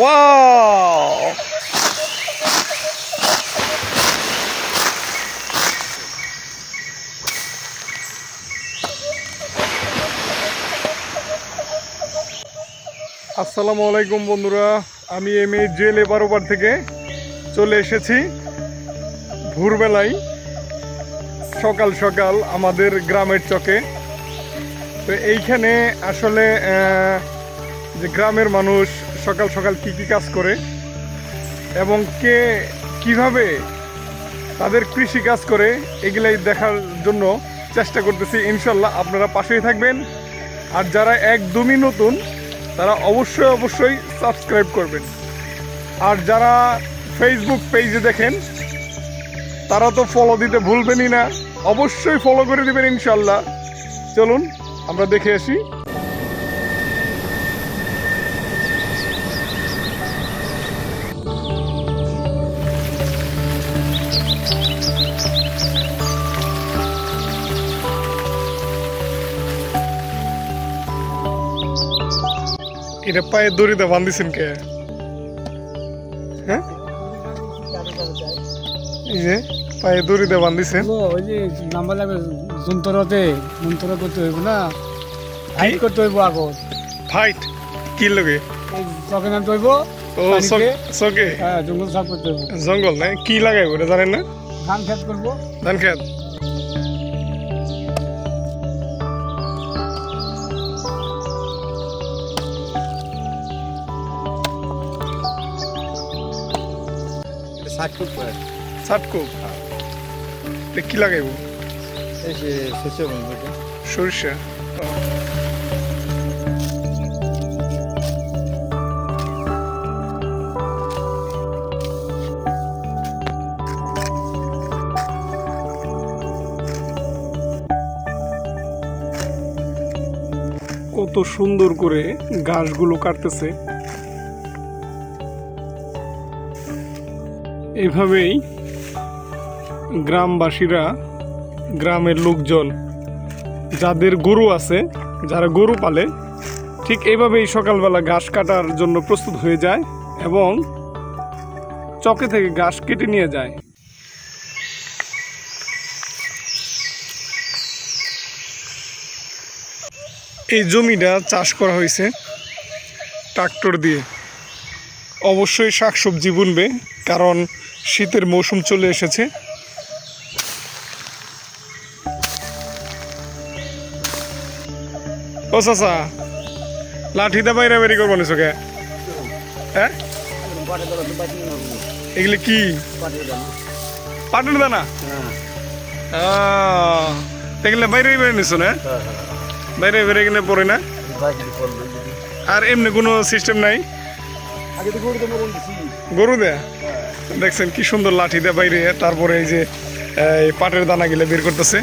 Wow আসসালামু আলাইকুম বন্ধুরা, আমি জেল লেবার থেকে চলে এসেছি ভোরবেলায় সকাল সকাল আমাদের গ্রামের চকে। তো এইখানে আসলে যে গ্রামের মানুষ সকাল সকাল কি কি কাজ করে এবং কে কিভাবে তাদের কৃষি কাজ করে এগুলাই দেখার জন্য চেষ্টা করতেছি। ইনশাল্লাহ আপনারা পাশেই থাকবেন, আর যারা একদমই নতুন তারা অবশ্যই সাবস্ক্রাইব করবেন, আর যারা ফেসবুক পেজে দেখেন তারা তো ফলো দিতে ভুলবেনই না, অবশ্যই ফলো করে দিবেন ইনশাল্লাহ। চলুন আমরা দেখে আসি। এটা পায়ে দড়িতে বান্ধিছেন কে? হ্যাঁ, এই যে পায়ে দড়িতে বান্ধিছেন। ওই যে নাম্বার লাগবে যন্ত্রতে মন্ত্র করতে হইব না, ফাইট করতে হইব আগত। ফাইট কি লাগে? চকে নামতে হইব। ও চকে? হ্যাঁ, জঙ্গল সাফ করতে হইব। জঙ্গল না কি লাগাই ওটা জানেন না? ধান খেত করবো। ধান খেত। কি লাগাইব? সরিষা। কত সুন্দর করে ঘাসগুলো কাটতেছে। এভাবেই গ্রামবাসীরা, গ্রামের লোকজন যাদের গরু আছে, যারা গরু পালে, ঠিক এইভাবেই সকালবেলা ঘাস কাটার জন্য প্রস্তুত হয়ে যায় এবং চকে থেকে ঘাস কেটে নিয়ে যায়। এই জমিটা চাষ করা হয়েছে ট্রাক্টর দিয়ে। অবশ্যই শাকসবজি বুনবে, কারণ শীতের মৌসুম চলে এসেছে। ও চাচা, লাঠিটা বাইরে বেরি করবো না চোখে? হ্যাঁ, এগুলি কি? পাটের দানা? এগুলো বাইরে বেড়ে নিছো না? বাইরে বেড়ে কিনে পড়ে না? আর এমনি কোনো সিস্টেম নাই? গরু দেয়া? দেখছেন কি সুন্দর লাঠি দেয়া বাইরে, তারপরে এই যে পাটের দানা গিলে বের করতেছে।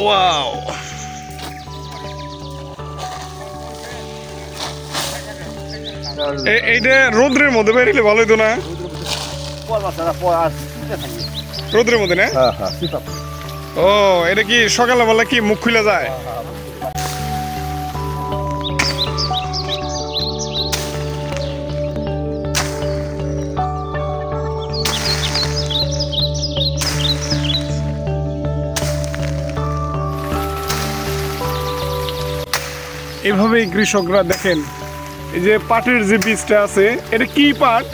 ওয়াও, এইটা রোদ্রের মধ্যে বেরিয়ে ভালো হইতো না? রোদ্রের মধ্যে না? ও, এটা কি সকালবেলা কি মুখ খুলে যায়? এভাবেই কৃষকরা দেখেন, এই যে পাটের যে বীজটা আছে, এটা কি পাট?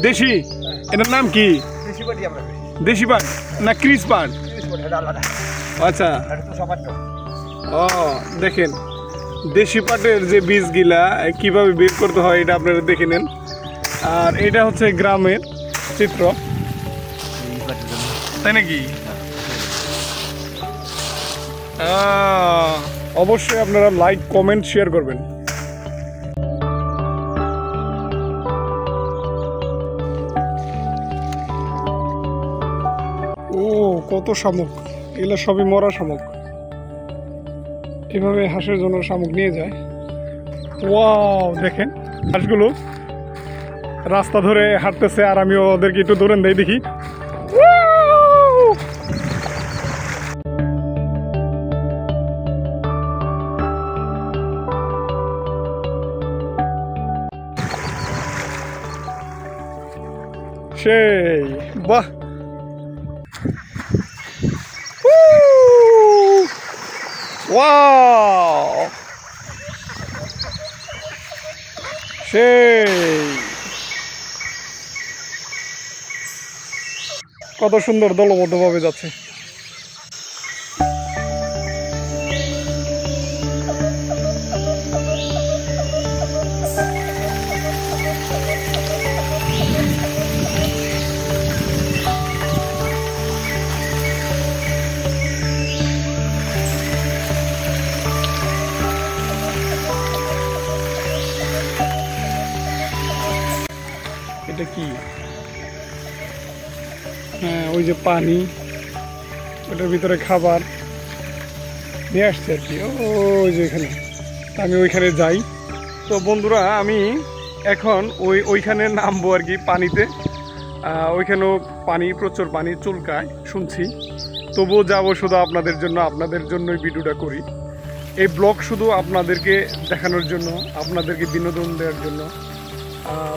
দেশি। এটার নাম কি? দেশি পাট না ক্রিস পাট? আচ্ছা, ও দেখেন দেশি পাটের যে বীজগুলা কিভাবে বের করতে হয় এটা আপনারা দেখে নেন। আর এটা হচ্ছে গ্রামের চিত্র, তাই নাকি? অবশ্যই আপনারা লাইক, কমেন্ট, শেয়ার করবেন। ও কত শামুক, এগুলো সবই মরা শামুক। এভাবে হাঁসের জন্য শামুক নিয়ে যায়। ওয়াও, দেখেন হাঁসগুলো রাস্তা ধরে হাঁটতেছে, আর আমি ওদেরকে একটু দৌড়ান দেই দেখি। সেই বাহ, ওয়াও, সেই কত সুন্দর দলবদ্ধভাবে যাচ্ছে। এটা কি? হ্যাঁ, ওই যে পানি, ওটার ভিতরে খাবার নিয়ে আসছে আর কি। ওই যে এখানে, আমি ওইখানে যাই। তো বন্ধুরা, আমি এখন ওইখানে নামবো আর কি পানিতে। ওইখানেও পানি, প্রচুর পানি চুলকায় শুনছি, তবুও যাবো শুধু আপনাদের জন্য, আপনাদের জন্যই ভিডিওটা করি। এই ব্লগ শুধু আপনাদেরকে দেখানোর জন্য, আপনাদেরকে বিনোদন দেওয়ার জন্য।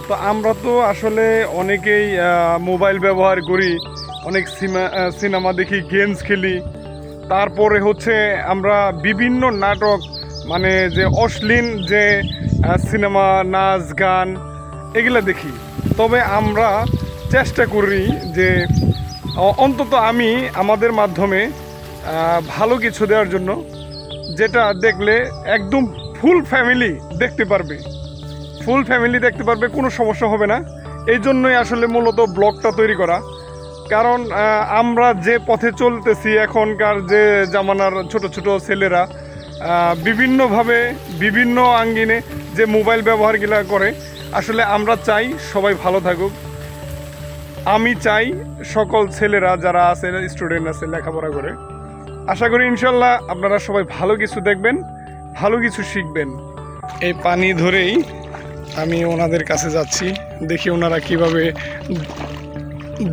তো আমরা তো আসলে অনেকেই মোবাইল ব্যবহার করি, অনেক সিনেমা দেখি, গেমস খেলি, তারপরে হচ্ছে আমরা বিভিন্ন নাটক, মানে যে অশ্লীল যে সিনেমা, নাচ গান এগুলো দেখি। তবে আমরা চেষ্টা করি যে অন্তত আমি আমাদের মাধ্যমে ভালো কিছু দেওয়ার জন্য, যেটা দেখলে একদম ফুল ফ্যামিলি দেখতে পারবে, কোনো সমস্যা হবে না। এই জন্যই আসলে মূলত ব্লগটা তৈরি করা। কারণ আমরা যে পথে চলতেছি, এখনকার যে জামানার ছোট ছোট ছেলেরা বিভিন্নভাবে, বিভিন্ন আঙ্গিনে যে মোবাইল ব্যবহারগুলো করে, আসলে আমরা চাই সবাই ভালো থাকুক। আমি চাই সকল ছেলেরা যারা আছে, স্টুডেন্ট আছে, লেখাপড়া করে, আশা করি ইনশাল্লাহ আপনারা সবাই ভালো কিছু দেখবেন, ভালো কিছু শিখবেন। এই পানি ধরেই আমি ওনাদের কাছে যাচ্ছি, দেখি ওনারা কিভাবে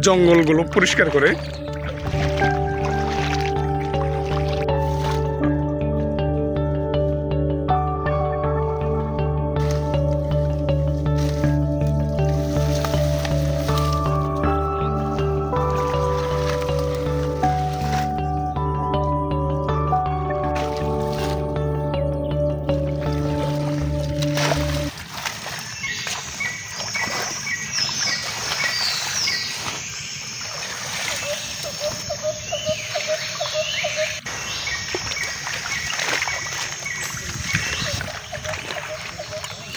জঙ্গলগুলো পরিষ্কার করে।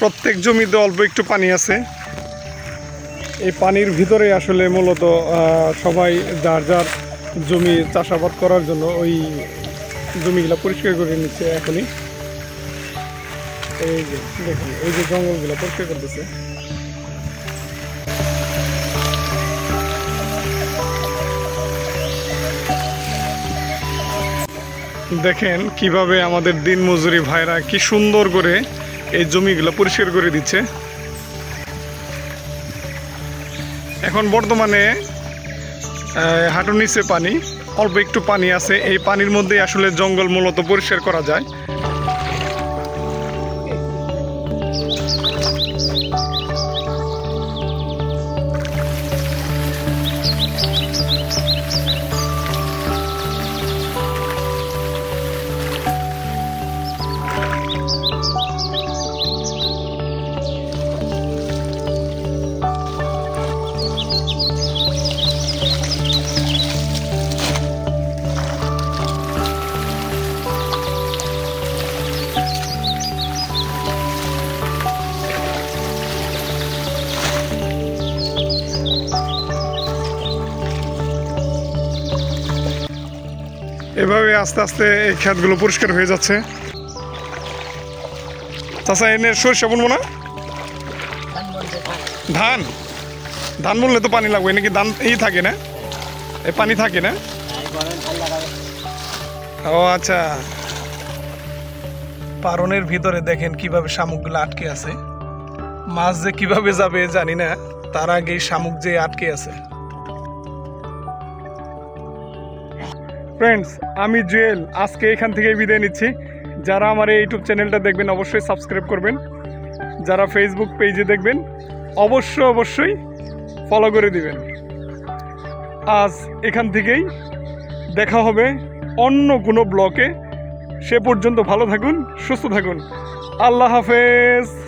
প্রত্যেক জমিতে অল্প একটু পানি আছে। এই পানির ভিতরে আসলে মূলত সবাই যার যার জমি চাষাবাদ করার জন্য ওই জমিগুলো পরিষ্কার করে নিচ্ছে এখনই। এই যে দেখুন, এই যে জঙ্গলগুলো পরিষ্কার করতেছে। দেখেন কিভাবে আমাদের দিন মজুরি ভাইরা কি সুন্দর করে এই জমিগুলো পরিষ্কার করে দিচ্ছে। এখন বর্তমানে হাঁটুর নিচে পানি, অল্প একটু পানি আছে। এই পানির মধ্যে আসলে জঙ্গল মূলত পরিষ্কার করা যায়। এভাবে আস্তে আস্তে এই ক্ষেতগুলো পরিষ্কার হয়ে যাচ্ছে। চাচা, এনে সরষে বুনবো না? ধান ধান বললে তো পানি লাগবে নাকি? ধান থাকে না, এই পানি থাকে না? ও আচ্ছা। পারনের ভিতরে দেখেন কিভাবে শামুকগুলো আটকে আছে। মাছ যে কিভাবে যাবে জানি না, তার আগে শামুক যে আটকে আছে। ফ্রেন্ডস, আমি জুয়েল আজকে এখান থেকে বিদায় নিচ্ছি। যারা আমার এই ইউটিউব চ্যানেলটা দেখবেন অবশ্যই সাবস্ক্রাইব করবেন, যারা ফেসবুক পেজে দেখবেন অবশ্যই ফলো করে দিবেন। আজ এখান থেকেই দেখা হবে অন্য কোনো ব্লকে। সে পর্যন্ত ভালো থাকুন, সুস্থ থাকুন। আল্লাহ হাফেজ।